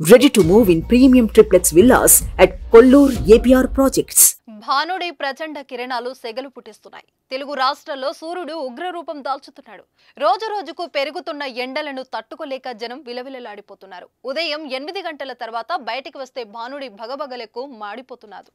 Ready to move in premium triplex villas at Kollur APR projects. భానుడి ప్రచండ కిరణాలు సెగలు పుట్టిస్తున్నాయి. తెలుగు రాష్ట్రాల్లో సూర్యుడు ఉగ్రరూపం దాల్చుతున్నాడు. రోజు రోజుకు పెరుగుతున్న ఎండలను తట్టుకోలేక జనం విలవిలలాడిపోతున్నారు. ఉదయం 8 గంటల తర్వాత బయటికి వస్తే భానుడి భగభగలకు మాడిపోతున్నారు.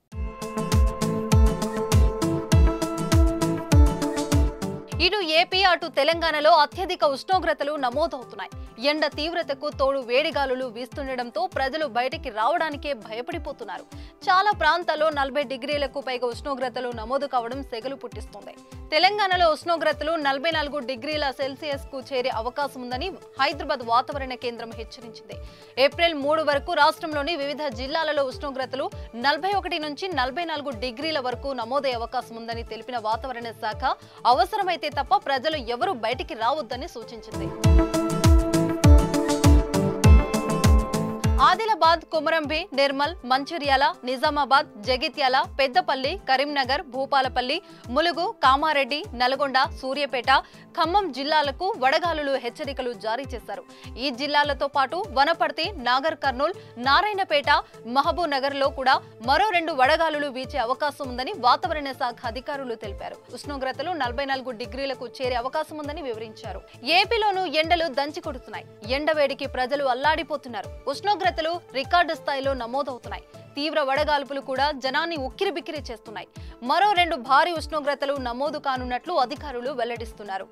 ఇటు ఏపీ అటు తెలంగాణలో అత్యధిక ఉష్ణోగ్రతలు నమోదవుతున్నాయి. ఎండ తీవ్రతకు తోడు వేడిగాలులు వీస్తుండటంతో ప్రజలు బయటికి రావడానికే భయపడిపోతున్నారు. చాలా ప్రాంతాల్లో 40 డిగ్రీలకు పైగా ఉష్ణోగ్రతలు నమోదు కావడం సెగలు పుట్టిస్తోంది. తెలంగాణలో ఉష్ణోగ్రతలు 44 డిగ్రీల సెల్సియస్ కు చేరే అవకాశం ఉందని హైదరాబాద్ వాతావరణ కేంద్రం హెచ్చరించింది. ఏప్రిల్ 3 వరకు రాష్ట్రంలోని వివిధ జిల్లాలలో ఉష్ణోగ్రతలు 41 నుంచి 44 డిగ్రీల వరకు నమోదయ్యే అవకాశం ఉందని తెలిపిన వాతావరణ శాఖ అవసరమైతే తప్ప ప్రజలు ఎవరూ బయటికి రావద్దని సూచించింది. ఆదిలాబాద్, కొమరంభి, నిర్మల్, మంచిర్యాల, నిజామాబాద్, జగిత్యాల, పెద్దపల్లి, కరీంనగర్, భూపాలపల్లి, ములుగు, కామారెడ్డి, నల్గొండ, సూర్యాపేట, ఖమ్మం జిల్లాలకు వడగాలులు హెచ్చరికలు జారీ చేశారు. ఈ జిల్లాలతో పాటు వనపర్తి, నాగర్ కర్నూల్, నారాయణపేట, మహబూబ్ నగర్ లో కూడా మరో 2 వడగాలులు వీచే అవకాశం ఉందని వాతావరణ శాఖ అధికారులు తెలిపారు. ఉష్ణోగ్రతలు 44 డిగ్రీలకు చేరే అవకాశం ఉందని వివరించారు. ఏపీలోనూ ఎండలు దంచి కొడుతున్నాయి. ఎండవేడికి ప్రజలు అల్లాడిపోతున్నారు. ఉష్ణోగ్రతలు రికార్డు స్థాయిలో నమోదవుతున్నాయి. తీవ్ర వడగాల్పులు కూడా జనాన్ని ఉక్కిరిబిక్కిరి చేస్తున్నాయి. మరో 2 భారీ ఉష్ణోగ్రతలు నమోదు కానున్నట్లు అధికారులు వెల్లడిస్తున్నారు.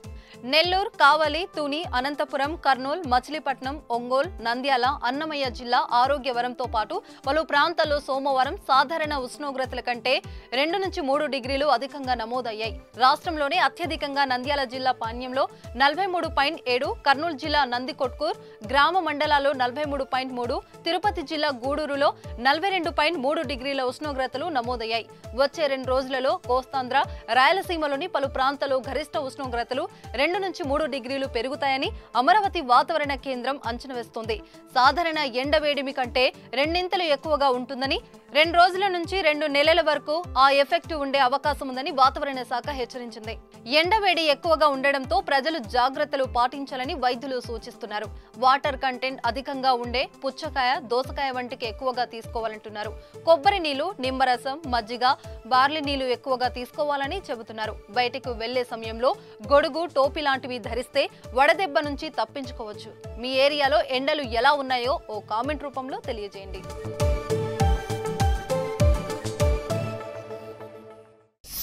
నెల్లూరు, కావలి, తుని, అనంతపురం, కర్నూలు, మచిలీపట్నం, ఒంగోలు, నంద్యాల, అన్నమయ్య జిల్లా, ఆరోగ్యవరంతో పాటు పలు ప్రాంతాల్లో సోమవారం సాధారణ ఉష్ణోగ్రతల కంటే 2 నుంచి 3 డిగ్రీలు అధికంగా నమోదయ్యాయి. రాష్ట్రంలోనే అత్యధికంగా నంద్యాల జిల్లా పాణ్యంలో 43.7, కర్నూలు జిల్లా నందికొట్కూర్ గ్రామ మండలాల్లో 43.3, తిరుపతి జిల్లా గూడూరులో 42.3 డిగ్రీల ఉష్ణోగ్రతలు నమోదయ్యాయి. వచ్చే 2 రోజులలో కోస్తాంధ్ర, రాయలసీమలోని పలు ప్రాంతాల్లో గరిష్ట ఉష్ణోగ్రతలు 2 నుంచి 3 డిగ్రీలు పెరుగుతాయని అమరావతి వాతావరణ కేంద్రం అంచనా వేస్తోంది. సాధారణ ఎండవేడిమి కంటే 2 ఎక్కువగా ఉంటుందని, 2 రోజుల నుంచి 2 నెలల వరకు ఆ ఎఫెక్ట్ ఉండే అవకాశం ఉందని వాతావరణ శాఖ హెచ్చరించింది. ఎండవేడి ఎక్కువగా ఉండడంతో ప్రజలు జాగ్రత్తలు పాటించాలని వైద్యులు సూచిస్తున్నారు. వాటర్ కంటెంట్ అధికంగా ఉండే పుచ్చకాయ, దోసకాయ వంటికి ఎక్కువగా తీసుకోవాలంటున్నారు. కొబ్బరి నీళ్లు, నిమ్మరసం, మజ్జిగ, బార్లీ నీళ్లు ఎక్కువగా తీసుకోవాలని చెబుతున్నారు. బయటకు వెళ్లే సమయంలో గొడుగు, టోపీ లాంటివి ధరిస్తే వడదెబ్బ నుంచి తప్పించుకోవచ్చు. మీ ఏరియాలో ఎండలు ఎలా ఉన్నాయో ఓ కామెంట్ రూపంలో తెలియజేయండి.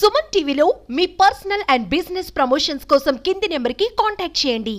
సుమన్ టీవీలో మీ పర్సనల్ అండ్ బిజినెస్ ప్రమోషన్స్ కోసం కింది నెంబర్కి కాంటాక్ట్ చేయండి.